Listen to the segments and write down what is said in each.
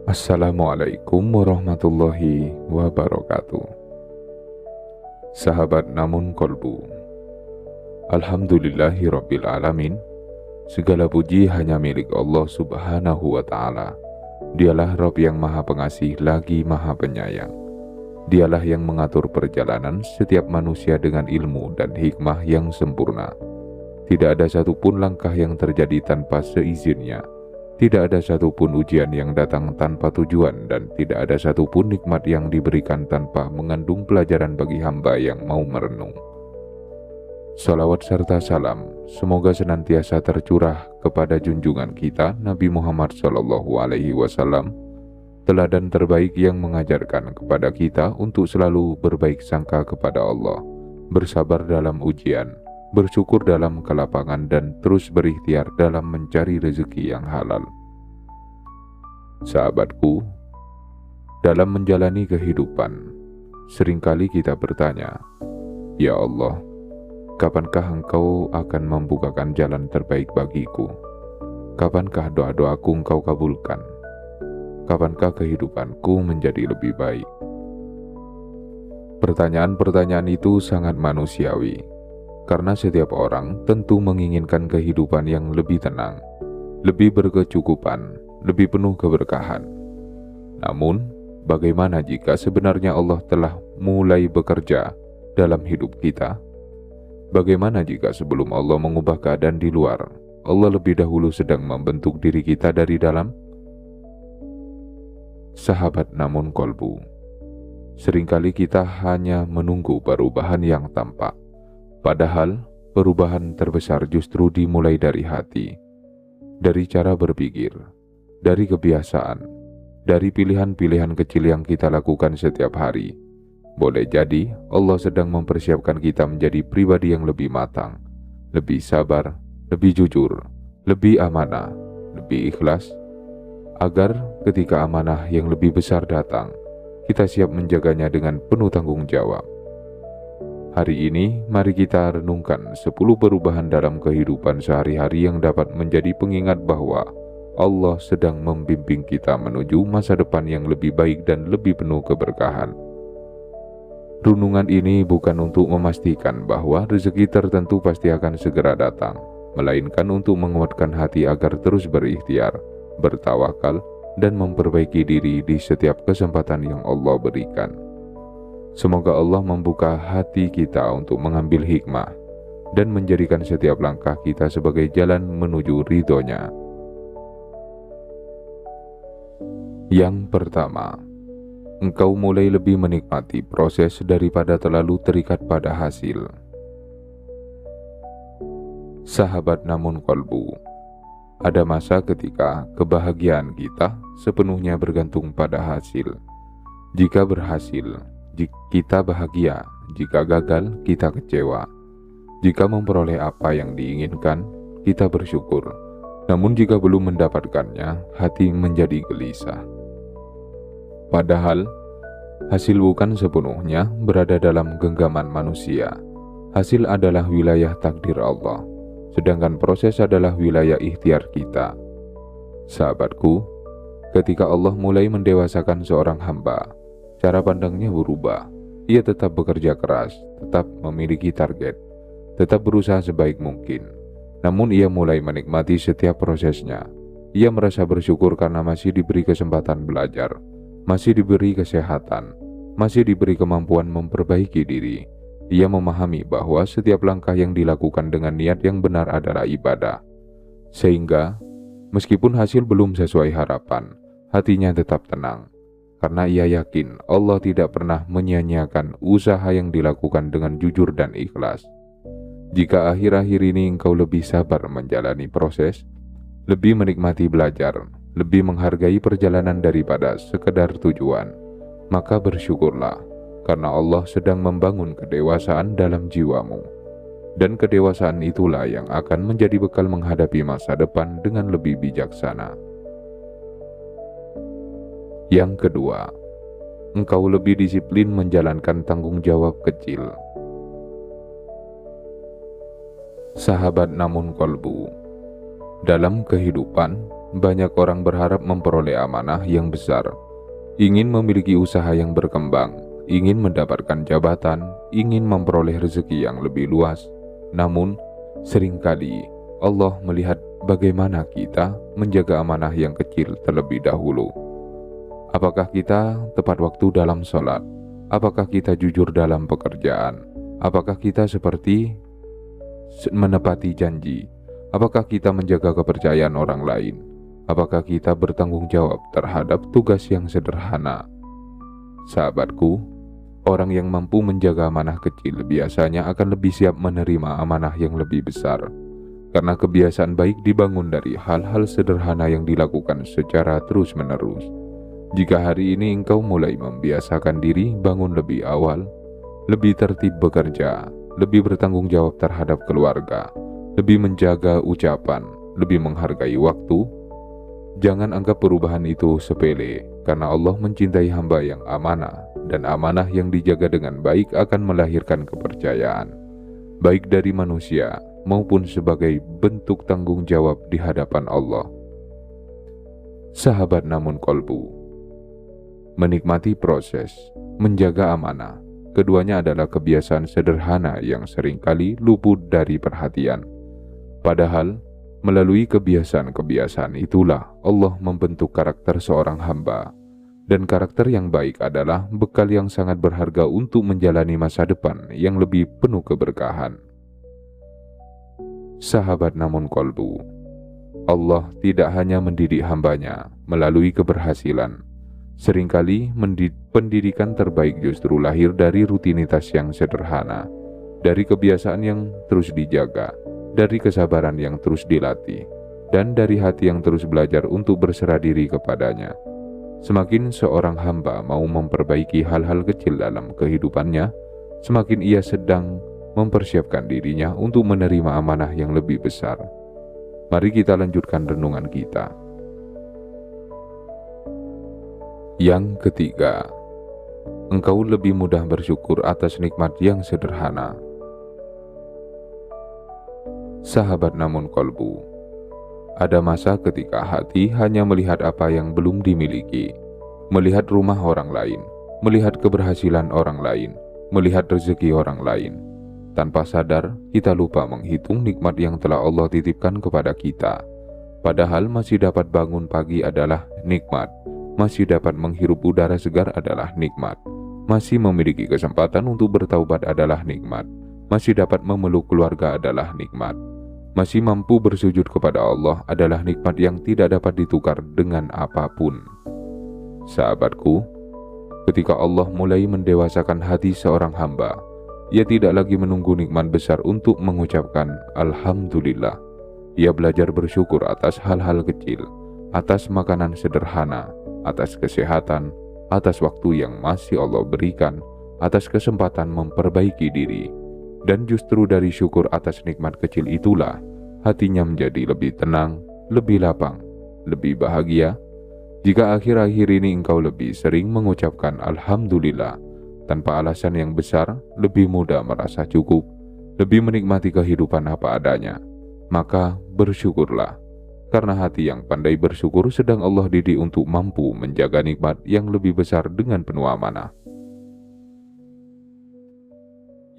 Assalamualaikum warahmatullahi wabarakatuh. Sahabat namun kolbu, Alhamdulillahirabbil alamin. Segala puji hanya milik Allah subhanahu wa ta'ala. Dialah Rabb yang maha pengasih lagi maha penyayang. Dialah yang mengatur perjalanan setiap manusia dengan ilmu dan hikmah yang sempurna. Tidak ada satupun langkah yang terjadi tanpa seizinnya. Tidak ada satupun ujian yang datang tanpa tujuan, dan tidak ada satupun nikmat yang diberikan tanpa mengandung pelajaran bagi hamba yang mau merenung. Salawat serta salam semoga senantiasa tercurah kepada junjungan kita Nabi Muhammad SAW, teladan terbaik yang mengajarkan kepada kita untuk selalu berbaik sangka kepada Allah, bersabar dalam ujian, bersyukur dalam kelapangan, dan terus berikhtiar dalam mencari rezeki yang halal. Sahabatku, dalam menjalani kehidupan, seringkali kita bertanya, "Ya Allah, kapankah Engkau akan membukakan jalan terbaik bagiku? Kapankah doa-doaku Engkau kabulkan? Kapankah kehidupanku menjadi lebih baik?" Pertanyaan-pertanyaan itu sangat manusiawi, karena setiap orang tentu menginginkan kehidupan yang lebih tenang, lebih berkecukupan, lebih penuh keberkahan. Namun, bagaimana jika sebenarnya Allah telah mulai bekerja dalam hidup kita? Bagaimana jika sebelum Allah mengubah keadaan di luar, Allah lebih dahulu sedang membentuk diri kita dari dalam? Sahabat namun kolbu, seringkali kita hanya menunggu perubahan yang tampak. Padahal, perubahan terbesar justru dimulai dari hati, dari cara berpikir, dari kebiasaan, dari pilihan-pilihan kecil yang kita lakukan setiap hari. Boleh jadi Allah sedang mempersiapkan kita menjadi pribadi yang lebih matang, lebih sabar, lebih jujur, lebih amanah, lebih ikhlas, agar ketika amanah yang lebih besar datang, kita siap menjaganya dengan penuh tanggung jawab. Hari ini, mari kita renungkan 10 perubahan dalam kehidupan sehari-hari yang dapat menjadi pengingat bahwa Allah sedang membimbing kita menuju masa depan yang lebih baik dan lebih penuh keberkahan. Renungan ini bukan untuk memastikan bahwa rezeki tertentu pasti akan segera datang, melainkan untuk menguatkan hati agar terus berikhtiar, bertawakal, dan memperbaiki diri di setiap kesempatan yang Allah berikan. Semoga Allah membuka hati kita untuk mengambil hikmah dan menjadikan setiap langkah kita sebagai jalan menuju ridho-Nya. Yang pertama, engkau mulai lebih menikmati proses daripada terlalu terikat pada hasil. Sahabat namun kolbu, ada masa ketika kebahagiaan kita sepenuhnya bergantung pada hasil. Jika berhasil, kita bahagia. Jika gagal, kita kecewa. Jika memperoleh apa yang diinginkan, kita bersyukur. Namun jika belum mendapatkannya, hati menjadi gelisah. Padahal, hasil bukan sepenuhnya berada dalam genggaman manusia. Hasil adalah wilayah takdir Allah, sedangkan proses adalah wilayah ikhtiar kita. Sahabatku, ketika Allah mulai mendewasakan seorang hamba, cara pandangnya berubah. Ia tetap bekerja keras, tetap memiliki target, tetap berusaha sebaik mungkin. Namun ia mulai menikmati setiap prosesnya. Ia merasa bersyukur karena masih diberi kesempatan belajar, masih diberi kesehatan, masih diberi kemampuan memperbaiki diri. Ia memahami bahwa setiap langkah yang dilakukan dengan niat yang benar adalah ibadah. Sehingga, meskipun hasil belum sesuai harapan, hatinya tetap tenang. Karena ia yakin Allah tidak pernah menyia-nyiakan usaha yang dilakukan dengan jujur dan ikhlas. Jika akhir-akhir ini engkau lebih sabar menjalani proses, lebih menikmati belajar, lebih menghargai perjalanan daripada sekedar tujuan, maka bersyukurlah, karena Allah sedang membangun kedewasaan dalam jiwamu. Dan kedewasaan itulah yang akan menjadi bekal menghadapi masa depan dengan lebih bijaksana. Yang kedua, engkau lebih disiplin menjalankan tanggung jawab kecil. Sahabat namun kolbu, dalam kehidupan banyak orang berharap memperoleh amanah yang besar, ingin memiliki usaha yang berkembang, ingin mendapatkan jabatan, ingin memperoleh rezeki yang lebih luas. Namun, seringkali Allah melihat bagaimana kita menjaga amanah yang kecil terlebih dahulu. Apakah kita tepat waktu dalam sholat? Apakah kita jujur dalam pekerjaan? Apakah kita seperti menepati janji? Apakah kita menjaga kepercayaan orang lain? Apakah kita bertanggung jawab terhadap tugas yang sederhana? Sahabatku, orang yang mampu menjaga amanah kecil biasanya akan lebih siap menerima amanah yang lebih besar. Karena kebiasaan baik dibangun dari hal-hal sederhana yang dilakukan secara terus-menerus. Jika hari ini engkau mulai membiasakan diri bangun lebih awal, lebih tertib bekerja, lebih bertanggung jawab terhadap keluarga, lebih menjaga ucapan, lebih menghargai waktu, jangan anggap perubahan itu sepele, karena Allah mencintai hamba yang amanah, dan amanah yang dijaga dengan baik akan melahirkan kepercayaan, baik dari manusia maupun sebagai bentuk tanggung jawab di hadapan Allah. Sahabat namun kolbu, menikmati proses, menjaga amanah, keduanya adalah kebiasaan sederhana yang seringkali luput dari perhatian. Padahal, melalui kebiasaan-kebiasaan itulah Allah membentuk karakter seorang hamba. Dan karakter yang baik adalah bekal yang sangat berharga untuk menjalani masa depan yang lebih penuh keberkahan. Sahabat namun kolbu, Allah tidak hanya mendidik hambanya melalui keberhasilan. Seringkali pendidikan terbaik justru lahir dari rutinitas yang sederhana, dari kebiasaan yang terus dijaga, dari kesabaran yang terus dilatih, dan dari hati yang terus belajar untuk berserah diri kepadanya. Semakin seorang hamba mau memperbaiki hal-hal kecil dalam kehidupannya, semakin ia sedang mempersiapkan dirinya untuk menerima amanah yang lebih besar. Mari kita lanjutkan renungan kita. Yang ketiga, engkau lebih mudah bersyukur atas nikmat yang sederhana. Sahabat namun kolbu, ada masa ketika hati hanya melihat apa yang belum dimiliki, melihat rumah orang lain, melihat keberhasilan orang lain, melihat rezeki orang lain. Tanpa sadar, kita lupa menghitung nikmat yang telah Allah titipkan kepada kita. Padahal masih dapat bangun pagi adalah nikmat, masih dapat menghirup udara segar adalah nikmat, masih memiliki kesempatan untuk bertaubat adalah nikmat, masih dapat memeluk keluarga adalah nikmat, masih mampu bersujud kepada Allah adalah nikmat yang tidak dapat ditukar dengan apapun. Sahabatku, ketika Allah mulai mendewasakan hati seorang hamba, ia tidak lagi menunggu nikmat besar untuk mengucapkan Alhamdulillah. Ia belajar bersyukur atas hal-hal kecil, atas makanan sederhana, atas kesehatan, atas waktu yang masih Allah berikan, atas kesempatan memperbaiki diri. Dan justru dari syukur atas nikmat kecil itulah hatinya menjadi lebih tenang, lebih lapang, lebih bahagia. Jika akhir-akhir ini engkau lebih sering mengucapkan Alhamdulillah tanpa alasan yang besar, lebih mudah merasa cukup, lebih menikmati kehidupan apa adanya, maka bersyukurlah. Karena hati yang pandai bersyukur sedang Allah didik untuk mampu menjaga nikmat yang lebih besar dengan penuh amanah.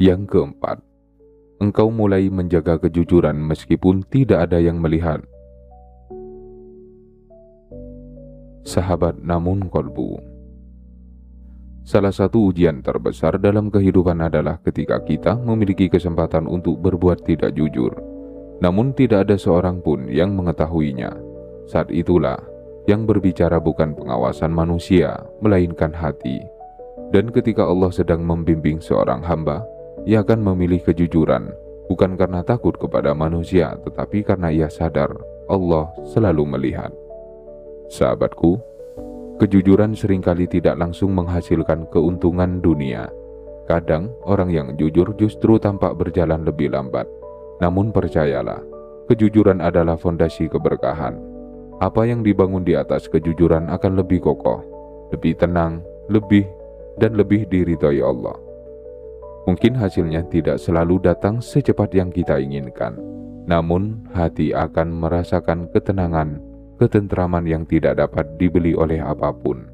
Yang keempat, engkau mulai menjaga kejujuran meskipun tidak ada yang melihat. Sahabat namun kolbu, salah satu ujian terbesar dalam kehidupan adalah ketika kita memiliki kesempatan untuk berbuat tidak jujur, namun tidak ada seorang pun yang mengetahuinya. Saat itulah yang berbicara bukan pengawasan manusia, melainkan hati. Dan ketika Allah sedang membimbing seorang hamba, ia akan memilih kejujuran, bukan karena takut kepada manusia, tetapi karena ia sadar Allah selalu melihat. Sahabatku, kejujuran seringkali tidak langsung menghasilkan keuntungan dunia. Kadang orang yang jujur justru tampak berjalan lebih lambat. Namun percayalah, kejujuran adalah fondasi keberkahan. Apa yang dibangun di atas kejujuran akan lebih kokoh, lebih tenang, lebih diridhoi Allah. Mungkin hasilnya tidak selalu datang secepat yang kita inginkan, namun hati akan merasakan ketenangan, ketentraman yang tidak dapat dibeli oleh apapun.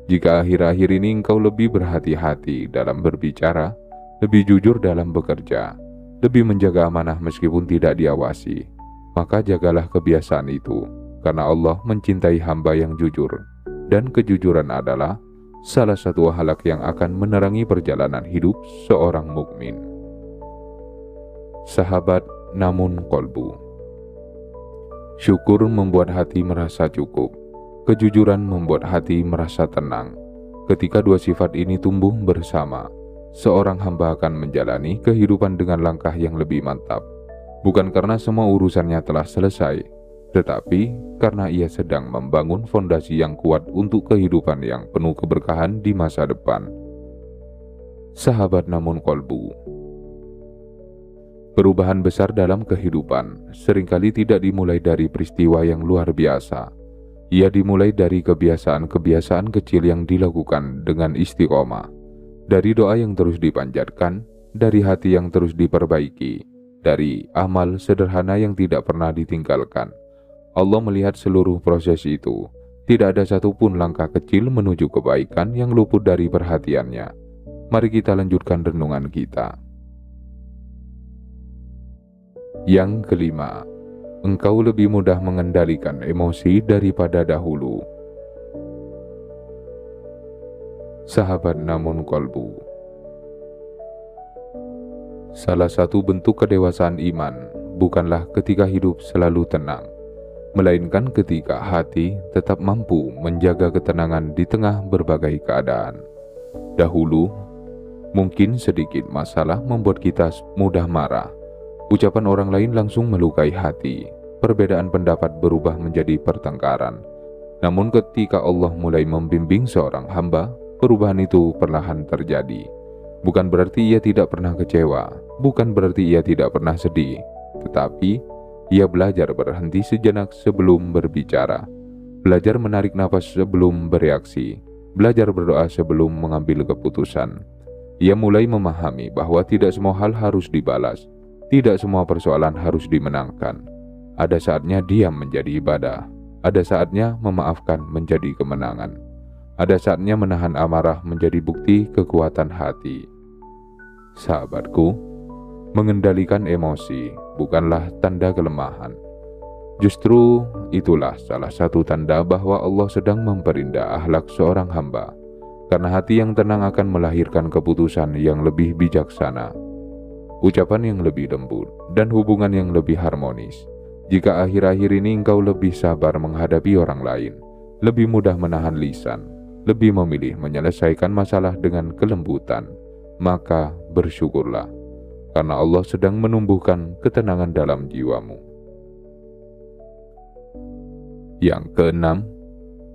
Jika akhir-akhir ini engkau lebih berhati-hati dalam berbicara, lebih jujur dalam bekerja, lebih menjaga amanah meskipun tidak diawasi, maka jagalah kebiasaan itu, karena Allah mencintai hamba yang jujur, dan kejujuran adalah salah satu akhlak yang akan menerangi perjalanan hidup seorang mukmin. Sahabat namun kolbu. Syukur membuat hati merasa cukup. Kejujuran membuat hati merasa tenang. Ketika dua sifat ini tumbuh bersama, seorang hamba akan menjalani kehidupan dengan langkah yang lebih mantap. Bukan karena semua urusannya telah selesai, tetapi karena ia sedang membangun fondasi yang kuat untuk kehidupan yang penuh keberkahan di masa depan. Sahabat namun kolbu. Perubahan besar dalam kehidupan seringkali tidak dimulai dari peristiwa yang luar biasa. Ia dimulai dari kebiasaan-kebiasaan kecil yang dilakukan dengan istiqomah, dari doa yang terus dipanjatkan, dari hati yang terus diperbaiki, dari amal sederhana yang tidak pernah ditinggalkan. Allah melihat seluruh proses itu. Tidak ada satupun langkah kecil menuju kebaikan yang luput dari perhatiannya. Mari kita lanjutkan renungan kita. Yang kelima, engkau lebih mudah mengendalikan emosi daripada dahulu. Sahabat namun kolbu. Salah satu bentuk kedewasaan iman bukanlah ketika hidup selalu tenang, melainkan ketika hati tetap mampu menjaga ketenangan di tengah berbagai keadaan. Dahulu, mungkin sedikit masalah membuat kita mudah marah. Ucapan orang lain langsung melukai hati. Perbedaan pendapat berubah menjadi pertengkaran. Namun ketika Allah mulai membimbing seorang hamba, perubahan itu perlahan terjadi. Bukan berarti ia tidak pernah kecewa, bukan berarti ia tidak pernah sedih, tetapi ia belajar berhenti sejenak sebelum berbicara, belajar menarik napas sebelum bereaksi, belajar berdoa sebelum mengambil keputusan. Ia mulai memahami bahwa tidak semua hal harus dibalas, tidak semua persoalan harus dimenangkan. Ada saatnya diam menjadi ibadah, ada saatnya memaafkan menjadi kemenangan, ada saatnya menahan amarah menjadi bukti kekuatan hati. Sahabatku, mengendalikan emosi bukanlah tanda kelemahan. Justru itulah salah satu tanda bahwa Allah sedang memperindah akhlak seorang hamba, karena hati yang tenang akan melahirkan keputusan yang lebih bijaksana, ucapan yang lebih lembut, dan hubungan yang lebih harmonis. Jika akhir-akhir ini engkau lebih sabar menghadapi orang lain, lebih mudah menahan lisan, lebih memilih menyelesaikan masalah dengan kelembutan, maka bersyukurlah, karena Allah sedang menumbuhkan ketenangan dalam jiwamu. Yang keenam,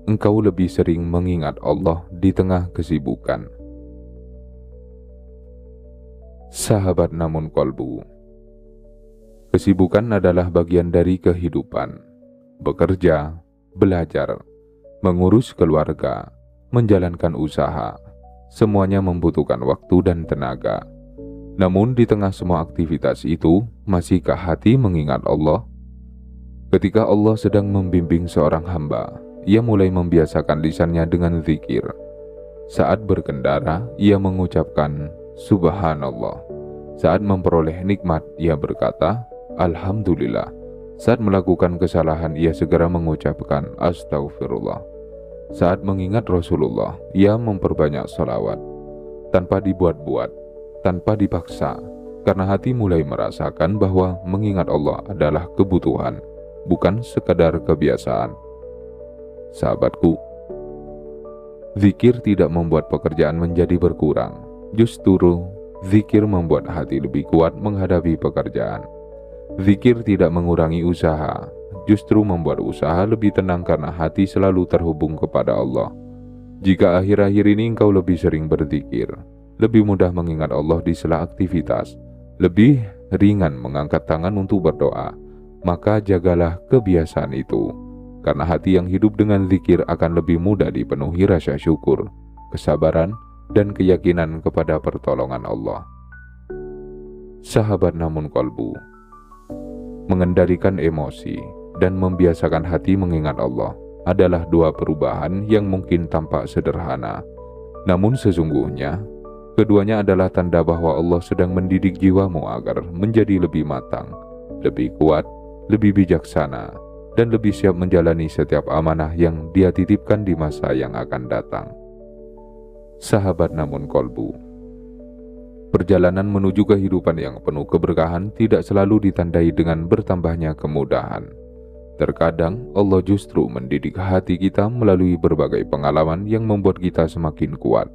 engkau lebih sering mengingat Allah di tengah kesibukan. Sahabat namun kolbu. Kesibukan adalah bagian dari kehidupan. Bekerja, belajar, mengurus keluarga, menjalankan usaha, semuanya membutuhkan waktu dan tenaga. Namun di tengah semua aktivitas itu, masihkah hati mengingat Allah? Ketika Allah sedang membimbing seorang hamba, ia mulai membiasakan lisannya dengan zikir. Saat berkendara, ia mengucapkan Subhanallah. Saat memperoleh nikmat, ia berkata Alhamdulillah. Saat melakukan kesalahan, ia segera mengucapkan Astaghfirullah. Saat mengingat Rasulullah, ia memperbanyak salawat, tanpa dibuat-buat, tanpa dipaksa, karena hati mulai merasakan bahwa mengingat Allah adalah kebutuhan, bukan sekadar kebiasaan. Sahabatku, zikir tidak membuat pekerjaan menjadi berkurang. Justru, zikir membuat hati lebih kuat menghadapi pekerjaan. Zikir tidak mengurangi usaha, justru membuat usaha lebih tenang karena hati selalu terhubung kepada Allah. Jika akhir-akhir ini engkau lebih sering berzikir, lebih mudah mengingat Allah di sela aktivitas, lebih ringan mengangkat tangan untuk berdoa, maka jagalah kebiasaan itu, karena hati yang hidup dengan zikir akan lebih mudah dipenuhi rasa syukur, kesabaran, dan keyakinan kepada pertolongan Allah. Sahabat namun kolbu. Mengendalikan emosi dan membiasakan hati mengingat Allah adalah dua perubahan yang mungkin tampak sederhana. Namun sesungguhnya, keduanya adalah tanda bahwa Allah sedang mendidik jiwamu agar menjadi lebih matang, lebih kuat, lebih bijaksana, dan lebih siap menjalani setiap amanah yang Dia titipkan di masa yang akan datang. Sahabat Namun Kolbu, perjalanan menuju kehidupan yang penuh keberkahan tidak selalu ditandai dengan bertambahnya kemudahan. Terkadang Allah justru mendidik hati kita melalui berbagai pengalaman yang membuat kita semakin kuat,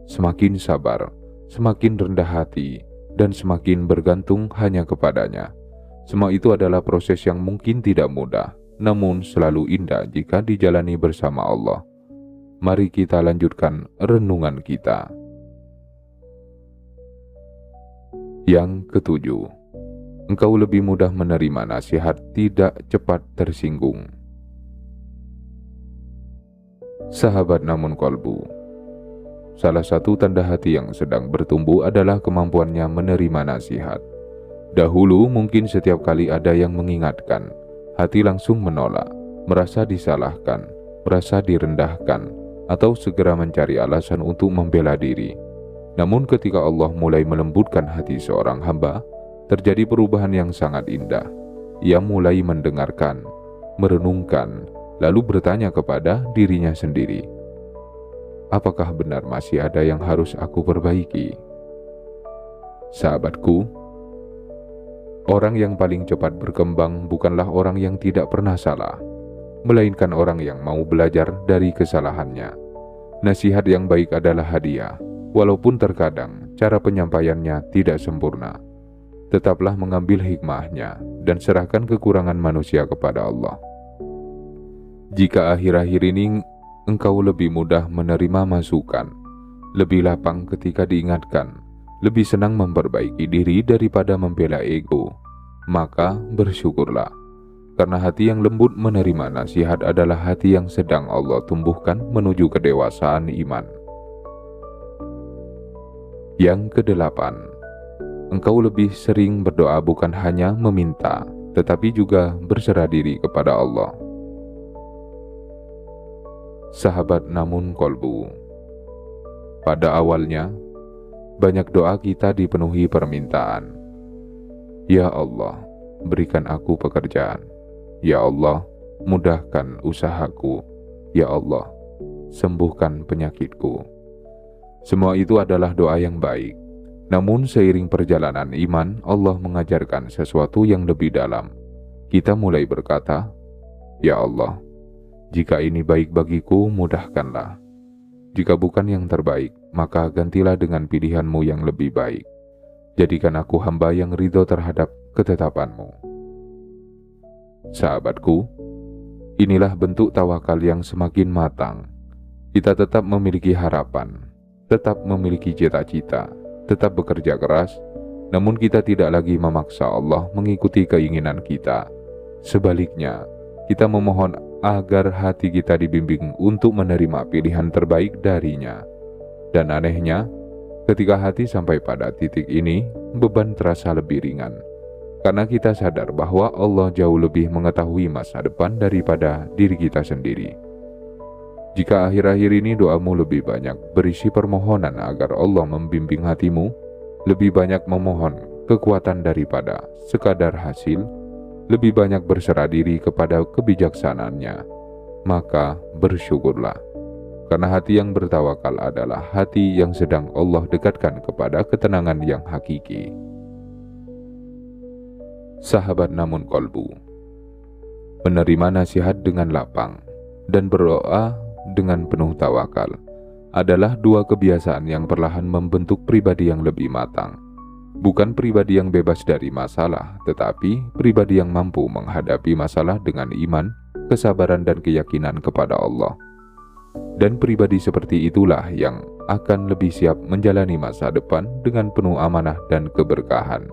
semakin sabar, semakin rendah hati, dan semakin bergantung hanya kepadanya. Semua itu adalah proses yang mungkin tidak mudah, namun selalu indah jika dijalani bersama Allah. Mari kita lanjutkan renungan kita. Yang ketujuh, engkau lebih mudah menerima nasihat, tidak cepat tersinggung. Sahabat Namun Kolbu, salah satu tanda hati yang sedang bertumbuh adalah kemampuannya menerima nasihat. Dahulu mungkin setiap kali ada yang mengingatkan, hati langsung menolak, merasa disalahkan, merasa direndahkan, atau segera mencari alasan untuk membela diri. Namun ketika Allah mulai melembutkan hati seorang hamba, terjadi perubahan yang sangat indah. Ia mulai mendengarkan, merenungkan, lalu bertanya kepada dirinya sendiri, apakah benar masih ada yang harus aku perbaiki? Sahabatku, orang yang paling cepat berkembang bukanlah orang yang tidak pernah salah, melainkan orang yang mau belajar dari kesalahannya. Nasihat yang baik adalah hadiah, walaupun terkadang cara penyampaiannya tidak sempurna. Tetaplah mengambil hikmahnya dan serahkan kekurangan manusia kepada Allah. Jika akhir-akhir ini engkau lebih mudah menerima masukan, lebih lapang ketika diingatkan, lebih senang memperbaiki diri daripada membela ego, maka bersyukurlah. Karena hati yang lembut menerima nasihat adalah hati yang sedang Allah tumbuhkan menuju kedewasaan iman. Yang kedelapan, engkau lebih sering berdoa bukan hanya meminta, tetapi juga berserah diri kepada Allah. Sahabat Namun Kolbu, pada awalnya, banyak doa kita dipenuhi permintaan. Ya Allah, berikan aku pekerjaan. Ya Allah, mudahkan usahaku. Ya Allah, sembuhkan penyakitku. Semua itu adalah doa yang baik. Namun seiring perjalanan iman, Allah mengajarkan sesuatu yang lebih dalam. Kita mulai berkata, Ya Allah, jika ini baik bagiku, mudahkanlah. Jika bukan yang terbaik, maka gantilah dengan pilihan-Mu yang lebih baik. Jadikan aku hamba yang ridho terhadap ketetapan-Mu. Sahabatku, inilah bentuk tawakal yang semakin matang. Kita tetap memiliki harapan, tetap memiliki cita-cita, tetap bekerja keras, namun kita tidak lagi memaksa Allah mengikuti keinginan kita. Sebaliknya, kita memohon agar hati kita dibimbing untuk menerima pilihan terbaik darinya. Dan anehnya, ketika hati sampai pada titik ini, beban terasa lebih ringan. Karena kita sadar bahwa Allah jauh lebih mengetahui masa depan daripada diri kita sendiri. Jika akhir-akhir ini doamu lebih banyak berisi permohonan agar Allah membimbing hatimu, lebih banyak memohon kekuatan daripada sekadar hasil, lebih banyak berserah diri kepada kebijaksanaannya, maka bersyukurlah. Karena hati yang bertawakal adalah hati yang sedang Allah dekatkan kepada ketenangan yang hakiki. Sahabat Namun Kolbu, menerima nasihat dengan lapang dan berdoa dengan penuh tawakal adalah dua kebiasaan yang perlahan membentuk pribadi yang lebih matang. Bukan pribadi yang bebas dari masalah, tetapi pribadi yang mampu menghadapi masalah dengan iman, kesabaran dan keyakinan kepada Allah. Dan pribadi seperti itulah yang akan lebih siap menjalani masa depan dengan penuh amanah dan keberkahan.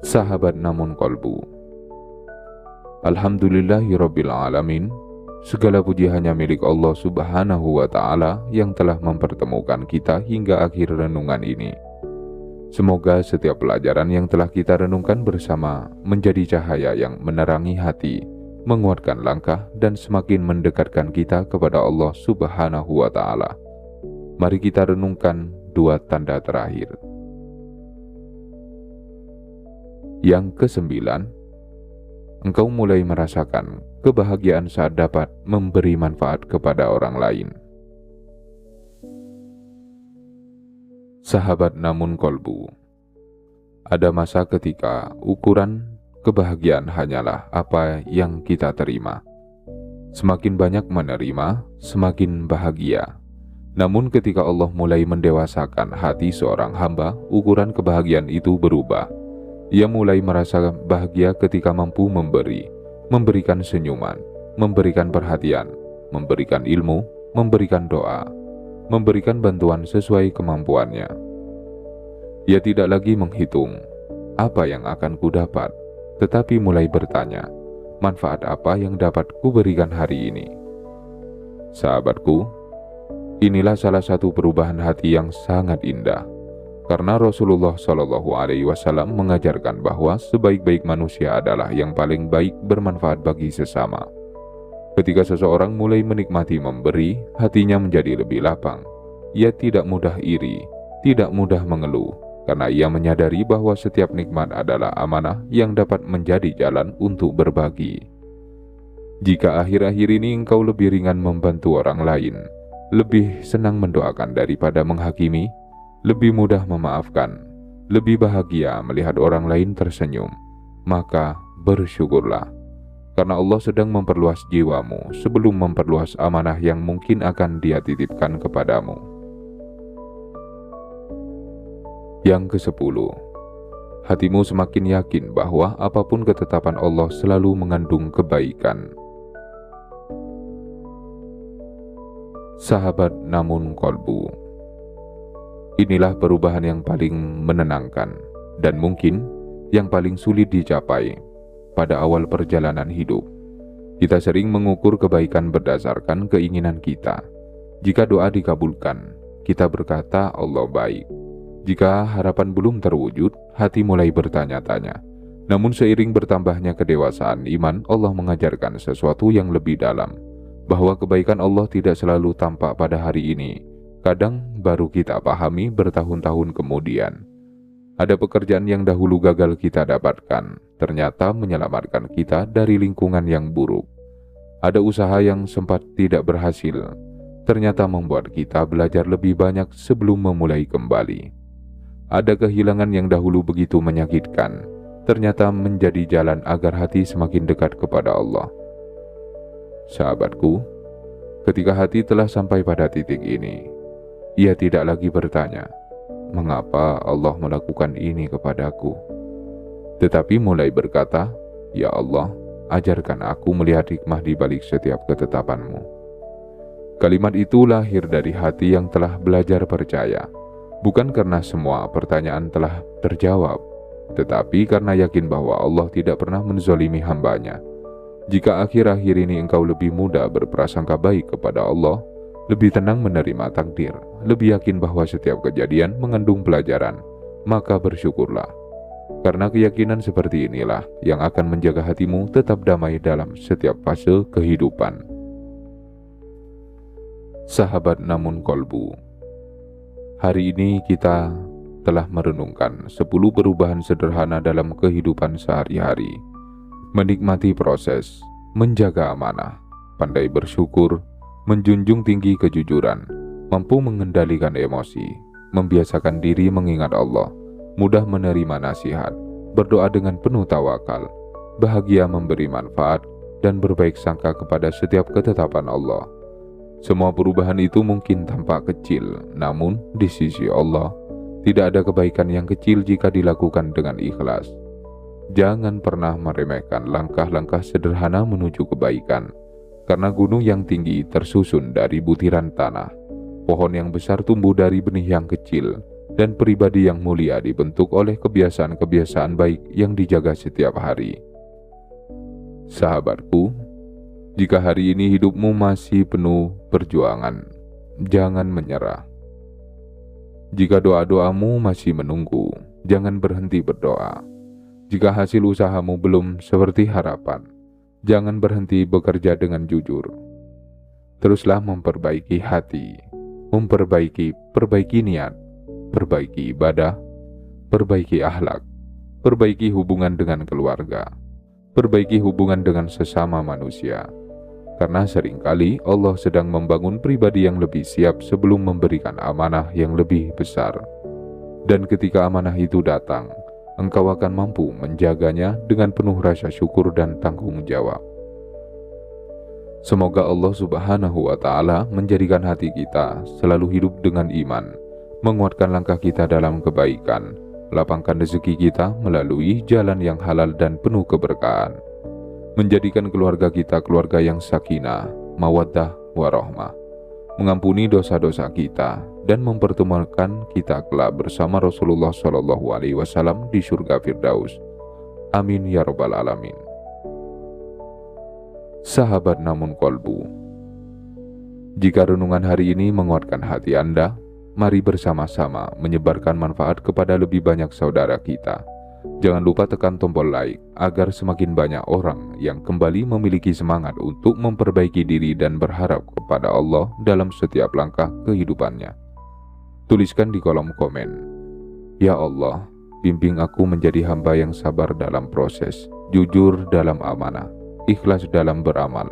Sahabat Namun Kolbu, Alhamdulillahirabbil alamin. Segala puji hanya milik Allah Subhanahu wa Ta'ala yang telah mempertemukan kita hingga akhir renungan ini. Semoga setiap pelajaran yang telah kita renungkan bersama menjadi cahaya yang menerangi hati, menguatkan langkah, dan semakin mendekatkan kita kepada Allah Subhanahu wa Ta'ala. Mari kita renungkan dua tanda terakhir. Yang kesembilan, engkau mulai merasakan kebahagiaan saat dapat memberi manfaat kepada orang lain. Sahabat namun kolbu, ada masa ketika ukuran kebahagiaan hanyalah apa yang kita terima. Semakin banyak menerima, semakin bahagia. Namun ketika Allah mulai mendewasakan hati seorang hamba, ukuran kebahagiaan itu berubah. Ia mulai merasa bahagia ketika mampu memberi, memberikan senyuman, memberikan perhatian, memberikan ilmu, memberikan doa, memberikan bantuan sesuai kemampuannya. Ia tidak lagi menghitung apa yang akan kudapat, tetapi mulai bertanya, manfaat apa yang dapat kuberikan hari ini? Sahabatku, inilah salah satu perubahan hati yang sangat indah. Karena Rasulullah SAW mengajarkan bahwa sebaik-baik manusia adalah yang paling baik bermanfaat bagi sesama. Ketika seseorang mulai menikmati memberi, hatinya menjadi lebih lapang. Ia tidak mudah iri, tidak mudah mengeluh, karena ia menyadari bahwa setiap nikmat adalah amanah yang dapat menjadi jalan untuk berbagi. Jika akhir-akhir ini engkau lebih ringan membantu orang lain, lebih senang mendoakan daripada menghakimi, lebih mudah memaafkan, lebih bahagia melihat orang lain tersenyum, maka bersyukurlah. Karena Allah sedang memperluas jiwamu sebelum memperluas amanah yang mungkin akan Dia titipkan kepadamu. Yang ke-10, hatimu semakin yakin bahwa apapun ketetapan Allah selalu mengandung kebaikan. Sahabat namun kolbu, inilah perubahan yang paling menenangkan dan mungkin yang paling sulit dicapai pada awal perjalanan hidup. Kita sering mengukur kebaikan berdasarkan keinginan kita. Jika doa dikabulkan, kita berkata Allah baik. Jika harapan belum terwujud, hati mulai bertanya-tanya. Namun seiring bertambahnya kedewasaan iman, Allah mengajarkan sesuatu yang lebih dalam, bahwa kebaikan Allah tidak selalu tampak pada hari ini. Kadang baru kita pahami bertahun-tahun kemudian. Ada pekerjaan yang dahulu gagal kita dapatkan, ternyata menyelamatkan kita dari lingkungan yang buruk. Ada usaha yang sempat tidak berhasil, ternyata membuat kita belajar lebih banyak sebelum memulai kembali. Ada kehilangan yang dahulu begitu menyakitkan, ternyata menjadi jalan agar hati semakin dekat kepada Allah. Sahabatku, ketika hati telah sampai pada titik ini, ia tidak lagi bertanya, mengapa Allah melakukan ini kepadaku? Tetapi mulai berkata, ya Allah, ajarkan aku melihat hikmah di balik setiap ketetapan-Mu. Kalimat itu lahir dari hati yang telah belajar percaya, bukan karena semua pertanyaan telah terjawab, tetapi karena yakin bahwa Allah tidak pernah menzolimi hamba-Nya. Jika akhir-akhir ini engkau lebih mudah berprasangka baik kepada Allah, lebih tenang menerima takdir, lebih yakin bahwa setiap kejadian mengandung pelajaran, maka bersyukurlah. Karena keyakinan seperti inilah yang akan menjaga hatimu tetap damai dalam setiap fase kehidupan. Sahabat namun kolbu, hari ini kita telah merenungkan 10 perubahan sederhana dalam kehidupan sehari-hari. Menikmati proses, menjaga amanah, pandai bersyukur, menjunjung tinggi kejujuran, mampu mengendalikan emosi, membiasakan diri mengingat Allah, mudah menerima nasihat, berdoa dengan penuh tawakal, bahagia memberi manfaat, dan berbaik sangka kepada setiap ketetapan Allah. Semua perubahan itu mungkin tampak kecil, namun di sisi Allah, tidak ada kebaikan yang kecil jika dilakukan dengan ikhlas. Jangan pernah meremehkan langkah-langkah sederhana menuju kebaikan, karena gunung yang tinggi tersusun dari butiran tanah, pohon yang besar tumbuh dari benih yang kecil, dan pribadi yang mulia dibentuk oleh kebiasaan-kebiasaan baik yang dijaga setiap hari. Sahabatku, jika hari ini hidupmu masih penuh perjuangan, jangan menyerah. Jika doa-doamu masih menunggu, jangan berhenti berdoa. Jika hasil usahamu belum seperti harapan, jangan berhenti bekerja dengan jujur. Teruslah memperbaiki hati, perbaiki niat, perbaiki ibadah, perbaiki akhlak, perbaiki hubungan dengan keluarga, perbaiki hubungan dengan sesama manusia. Karena seringkali Allah sedang membangun pribadi yang lebih siap sebelum memberikan amanah yang lebih besar. Dan ketika amanah itu datang, engkau akan mampu menjaganya dengan penuh rasa syukur dan tanggung jawab. Semoga Allah Subhanahu wa Ta'ala menjadikan hati kita selalu hidup dengan iman, menguatkan langkah kita dalam kebaikan, lapangkan rezeki kita melalui jalan yang halal dan penuh keberkahan, menjadikan keluarga kita keluarga yang sakinah, mawaddah, warahmah, mengampuni dosa-dosa kita, dan mempertemukan kita kelak bersama Rasulullah SAW di surga Firdaus. Amin ya rabbal alamin. Sahabat namun kolbu, jika renungan hari ini menguatkan hati Anda, mari bersama-sama menyebarkan manfaat kepada lebih banyak saudara kita. Jangan lupa tekan tombol like agar semakin banyak orang yang kembali memiliki semangat untuk memperbaiki diri dan berharap kepada Allah dalam setiap langkah kehidupannya. Tuliskan di kolom komen, "Ya Allah, bimbing aku menjadi hamba yang sabar dalam proses, jujur dalam amanah, ikhlas dalam beramal,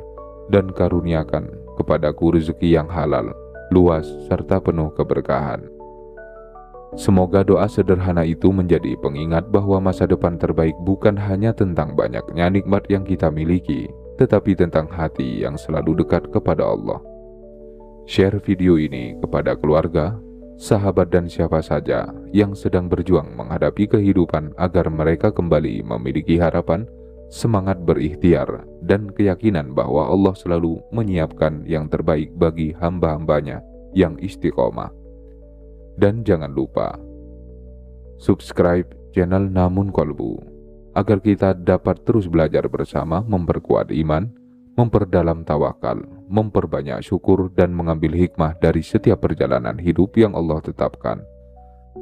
dan karuniakan kepadaku rezeki yang halal, luas, serta penuh keberkahan." Semoga doa sederhana itu menjadi pengingat bahwa masa depan terbaik bukan hanya tentang banyaknya nikmat yang kita miliki, tetapi tentang hati yang selalu dekat kepada Allah. Share video ini kepada keluarga, sahabat, dan siapa saja yang sedang berjuang menghadapi kehidupan agar mereka kembali memiliki harapan, semangat berikhtiar, dan keyakinan bahwa Allah selalu menyiapkan yang terbaik bagi hamba-hambanya yang istiqomah. Dan jangan lupa subscribe channel Namun Kolbu agar kita dapat terus belajar bersama memperkuat iman, memperdalam tawakal, memperbanyak syukur, dan mengambil hikmah dari setiap perjalanan hidup yang Allah tetapkan.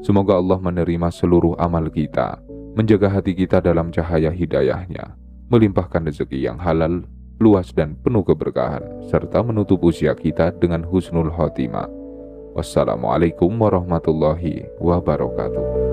Semoga Allah menerima seluruh amal kita, menjaga hati kita dalam cahaya hidayahnya, melimpahkan rezeki yang halal, luas, dan penuh keberkahan, serta menutup usia kita dengan husnul khotimah. Wassalamualaikum warahmatullahi wabarakatuh.